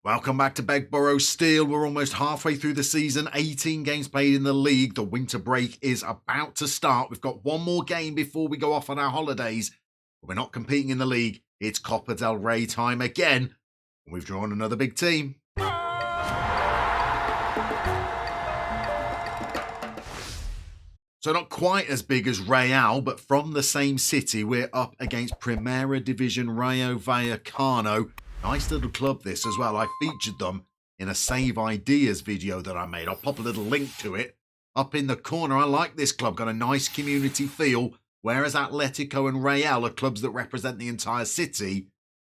Welcome back to Begborough Steel. We're almost halfway through the season, 18 games played in the league. The winter break is about to start. We've got one more game before we go off on our holidays. But we're not competing in the league. It's Copa del Rey time again. And we've drawn another big team. So not quite as big as Real, but from the same city, we're up against Primera Division Rayo Vallecano. Nice little club this as well. I featured them in a Save Ideas video that I made. I'll pop a little link to it up in the corner. I like this club. Got a nice community feel. Whereas Atletico and Real are clubs that represent the entire city,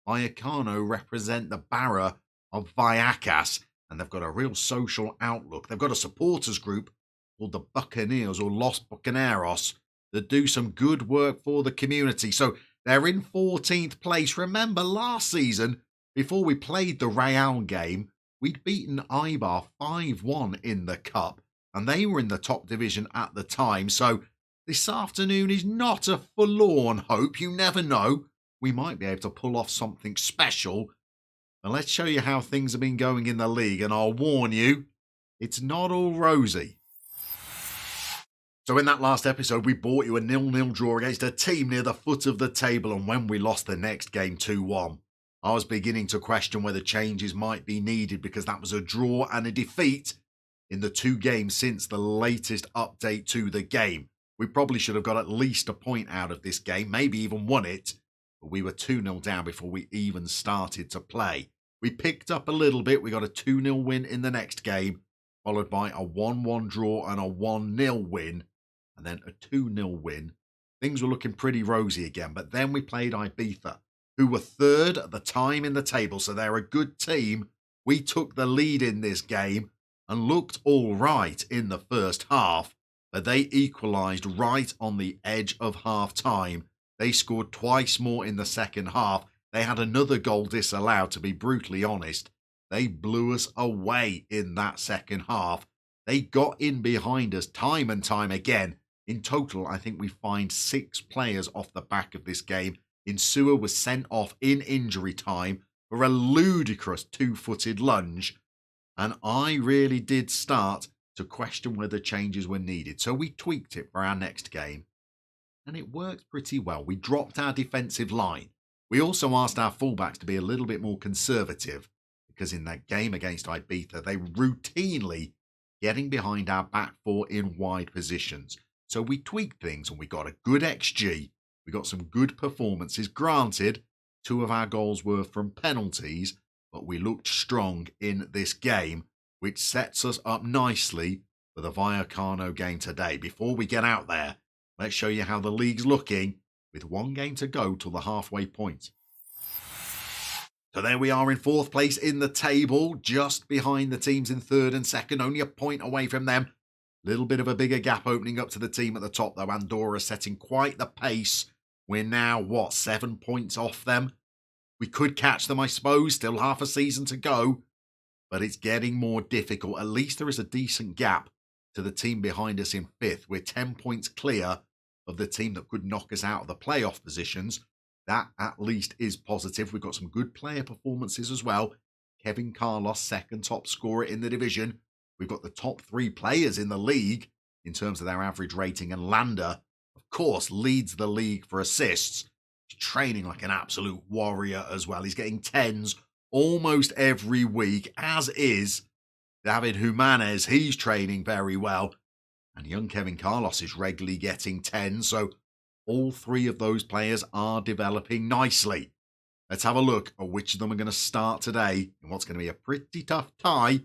Vallecano represent the Barra of Vallecas. And they've got a real social outlook. They've got a supporters group called the Buccaneers or Los Bucaneros that do some good work for the community. So they're in 14th place. Remember last season, before we played the Real game, we'd beaten Eibar 5-1 in the Cup, and they were in the top division at the time. So this afternoon is not a forlorn hope. You never know. We might be able to pull off something special. And let's show you how things have been going in the league, and I'll warn you, it's not all rosy. So in that last episode, we brought you a 0-0 draw against a team near the foot of the table, and when we lost the next game 2-1, I was beginning to question whether changes might be needed because that was a draw and a defeat in the 2 games since the latest update to the game. We probably should have got at least a point out of this game, maybe even won it, but we were 2-0 down before we even started to play. We picked up a little bit. We got a 2-0 win in the next game, followed by a 1-1 draw and a 1-0 win, and then a 2-0 win. Things were looking pretty rosy again, but then we played Ibiza, who were 3rd at the time in the table, so they're a good team. We took the lead in this game and looked all right in the first half, but they equalised right on the edge of half-time. They scored twice more in the second half. They had another goal disallowed, to be brutally honest. They blew us away in that second half. They got in behind us time and time again. In total, I think we fined 6 players off the back of this game. Insua was sent off in injury time for a ludicrous 2-footed lunge, and I really did start to question whether changes were needed. So we tweaked it for our next game, and it worked pretty well. We dropped our defensive line. We also asked our fullbacks to be a little bit more conservative, because in that game against Ibiza, they were routinely getting behind our back 4 in wide positions. So we tweaked things, and we got a good XG. We got some good performances. Granted, 2 of our goals were from penalties, but we looked strong in this game, which sets us up nicely for the Vallecano game today. Before we get out there, let's show you how the league's looking with 1 game to go till the halfway point. So there we are in 4th place in the table, just behind the teams in 3rd and 2nd, only a point away from them. Little bit of a bigger gap opening up to the team at the top, though. Andorra setting quite the pace. We're now, 7 points off them? We could catch them, I suppose. Still half a season to go. But it's getting more difficult. At least there is a decent gap to the team behind us in 5th. We're 10 points clear of the team that could knock us out of the playoff positions. That at least is positive. We've got some good player performances as well. Kevin Carlos, 2nd top scorer in the division. We've got the top 3 players in the league in terms of their average rating, and Landa, of course, leads the league for assists. He's training like an absolute warrior as well. He's getting 10s almost every week, as is David Jimenez. He's training very well. And young Kevin Carlos is regularly getting 10s. So all 3 of those players are developing nicely. Let's have a look at which of them are going to start today in what's going to be a pretty tough tie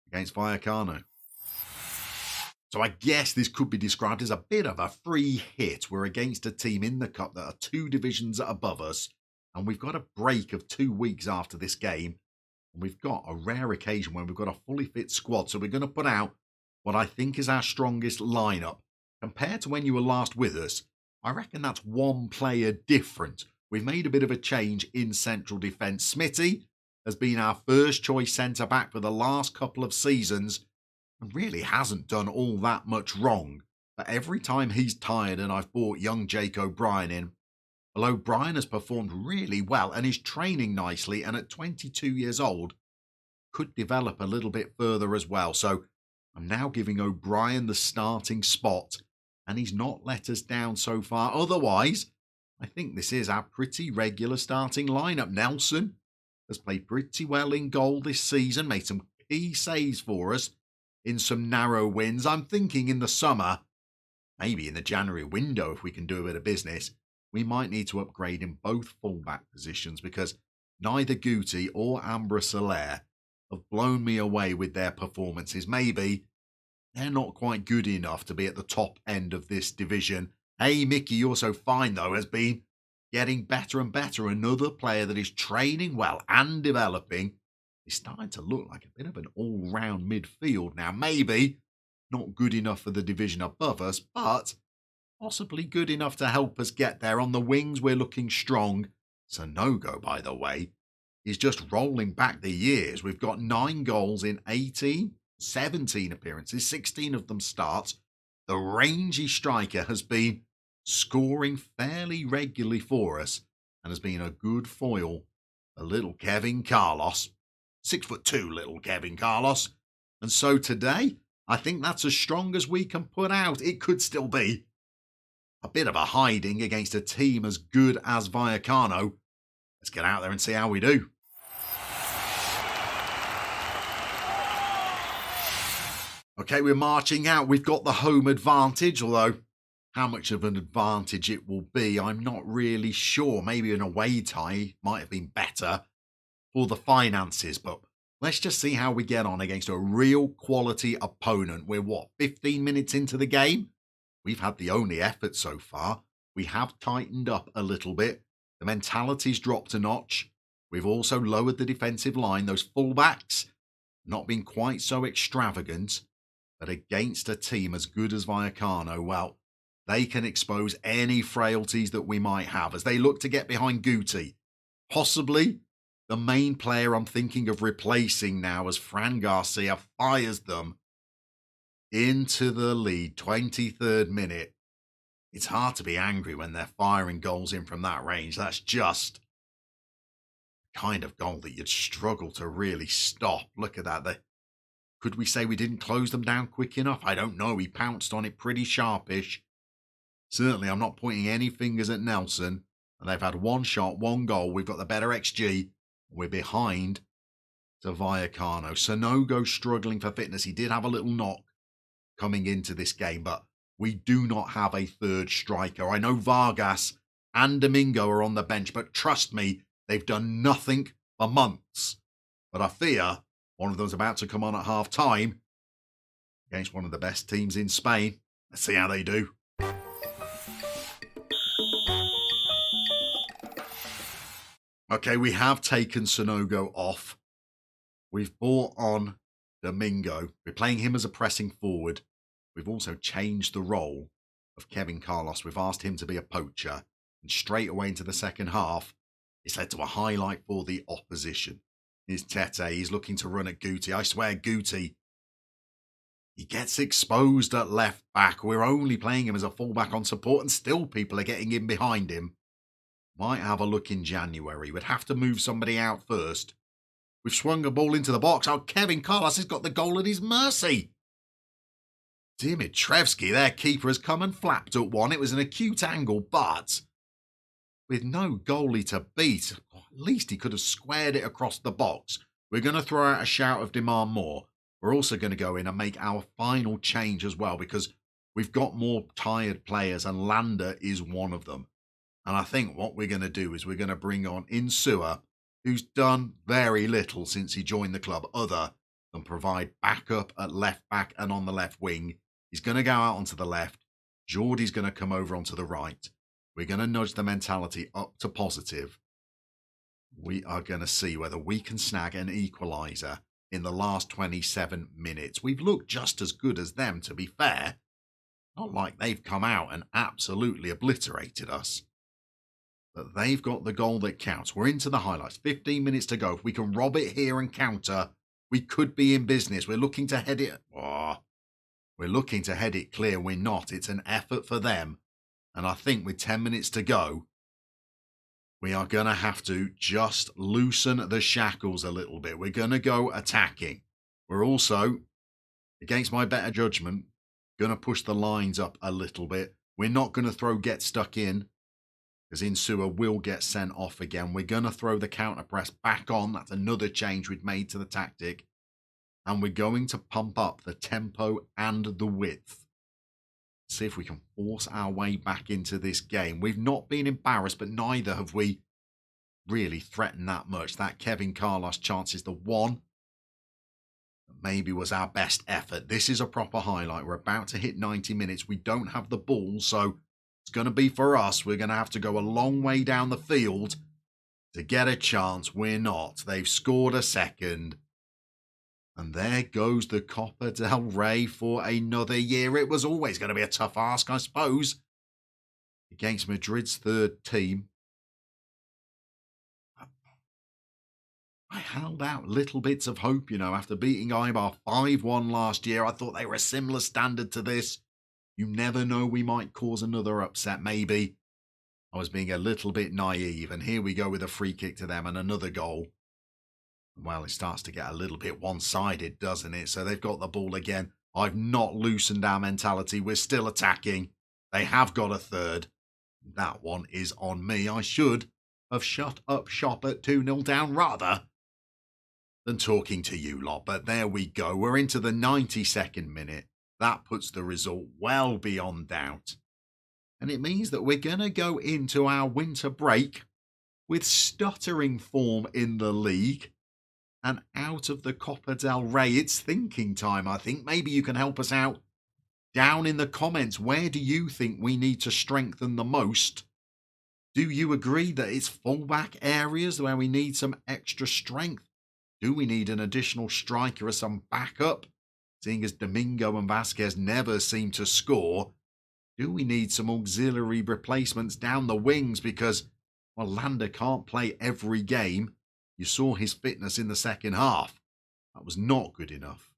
against Vallecano. So I guess this could be described as a bit of a free hit. We're against a team in the Cup that are 2 divisions above us, and we've got a break of 2 weeks after this game, and we've got a rare occasion when we've got a fully fit squad. So we're going to put out what I think is our strongest lineup. Compared to when you were last with us, I reckon that's 1 player different. We've made a bit of a change in central defence. Smitty has been our first choice centre-back for the last couple of seasons, and really hasn't done all that much wrong. But every time he's tired and I've brought young Jake O'Brien in, well, O'Brien has performed really well and is training nicely, and at 22 years old, could develop a little bit further as well. So I'm now giving O'Brien the starting spot, and he's not let us down so far. Otherwise, I think this is our pretty regular starting lineup. Nelson has played pretty well in goal this season, made some key saves for us in some narrow wins. I'm thinking in the summer, maybe in the January window, if we can do a bit of business, we might need to upgrade in both fullback positions, because neither Guti or Ambra Soler have blown me away with their performances. Maybe they're not quite good enough to be at the top end of this division. Hey, Mickey, you're so fine, though, has been getting better and better. Another player that is training well and developing. Is starting to look like a bit of an all-round midfield now. Maybe not good enough for the division above us, but possibly good enough to help us get there. On the wings, we're looking strong. Sanogo, by the way, is just rolling back the years. We've got 9 goals in 17 appearances, 16 of them starts. The rangy striker has been scoring fairly regularly for us and has been a good foil for little Kevin Carlos. 6'2" little Kevin Carlos. And so today, I think that's as strong as we can put out. It could still be a bit of a hiding against a team as good as Vallecano. Let's get out there and see how we do. Okay, we're marching out. We've got the home advantage, although how much of an advantage it will be, I'm not really sure. Maybe an away tie might have been better for the finances, but let's just see how we get on against a real quality opponent. We're 15 minutes into the game? We've had the only effort so far. We have tightened up a little bit. The mentality's dropped a notch. We've also lowered the defensive line. Those fullbacks not been quite so extravagant, but against a team as good as Vallecano, well, they can expose any frailties that we might have as they look to get behind Guti. Possibly the main player I'm thinking of replacing now, as Fran Garcia fires them into the lead, 23rd minute. It's hard to be angry when they're firing goals in from that range. That's just the kind of goal that you'd struggle to really stop. Look at that. Could we say we didn't close them down quick enough? I don't know. He pounced on it pretty sharpish. Certainly, I'm not pointing any fingers at Nelson. And they've had 1 shot, 1 goal. We've got the better XG. We're behind to Vallecano. Sanogo struggling for fitness. He did have a little knock coming into this game, but we do not have a third striker. I know Vargas and Domingo are on the bench, but trust me, they've done nothing for months. But I fear one of them's about to come on at half-time against one of the best teams in Spain. Let's see how they do. Okay, we have taken Sanogo off. We've brought on Domingo. We're playing him as a pressing forward. We've also changed the role of Kevin Carlos. We've asked him to be a poacher. And straight away into the second half, it's led to a highlight for the opposition. Here's Tete. He's looking to run at Guti. I swear, Guti, he gets exposed at left back. We're only playing him as a fullback on support, and still people are getting in behind him. Might have a look in January. We'd have to move somebody out first. We've swung a ball into the box. Oh, Kevin Carlos has got the goal at his mercy. Dimitrevski, their keeper, has come and flapped at one. It was an acute angle, but with no goalie to beat, at least he could have squared it across the box. We're going to throw out a shout of demand more. We're also going to go in and make our final change as well, because we've got more tired players and Lander is one of them. And I think what we're going to do is we're going to bring on Insua, who's done very little since he joined the club other than provide backup at left back and on the left wing. He's going to go out onto the left. Jordi's going to come over onto the right. We're going to nudge the mentality up to positive. We are going to see whether we can snag an equaliser in the last 27 minutes. We've looked just as good as them, to be fair. Not like they've come out and absolutely obliterated us. But they've got the goal that counts. We're into the highlights. 15 minutes to go. If we can rob it here and counter, we could be in business. We're looking to head it. We're looking to head it clear. We're not. It's an effort for them. And I think with 10 minutes to go, we are going to have to just loosen the shackles a little bit. We're going to go attacking. We're also, against my better judgment, going to push the lines up a little bit. We're not going to throw get stuck in, because Insua will get sent off again. We're going to throw the counter press back on. That's another change we've made to the tactic. And we're going to pump up the tempo and the width. See if we can force our way back into this game. We've not been embarrassed, but neither have we really threatened that much. That Kevin Carlos chance is the one that maybe was our best effort. This is a proper highlight. We're about to hit 90 minutes. We don't have the ball, so it's going to be for us. We're going to have to go a long way down the field to get a chance. We're not. They've scored a second. And there goes the Copa del Rey for another year. It was always going to be a tough ask, I suppose, against Madrid's third team. I held out little bits of hope, after beating Eibar 5-1 last year. I thought they were a similar standard to this. You never know, we might cause another upset, maybe. I was being a little bit naive, and here we go with a free kick to them and another goal. Well, it starts to get a little bit one-sided, doesn't it? So they've got the ball again. I've not loosened our mentality. We're still attacking. They have got a third. That one is on me. I should have shut up shop at 2-0 down rather than talking to you lot. But there we go. We're into the 92nd minute. That puts the result well beyond doubt. And it means that we're going to go into our winter break with stuttering form in the league and out of the Copa del Rey. It's thinking time, I think. Maybe you can help us out down in the comments. Where do you think we need to strengthen the most? Do you agree that it's fullback areas where we need some extra strength? Do we need an additional striker as some backup? Seeing as Domingo and Vasquez never seem to score, do we need some auxiliary replacements down the wings? Because, well, Landa can't play every game. You saw his fitness in the second half. That was not good enough.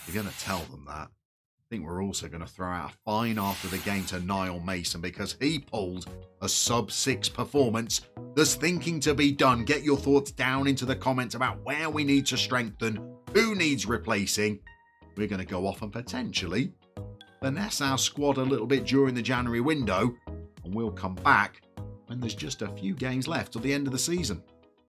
You're going to tell them that. I think we're also going to throw out a fine after the game to Niall Mason because he pulled a sub-6 performance. There's thinking to be done. Get your thoughts down into the comments about where we need to strengthen, who needs replacing. We're going to go off and potentially finesse our squad a little bit during the January window, and we'll come back when there's just a few games left till the end of the season.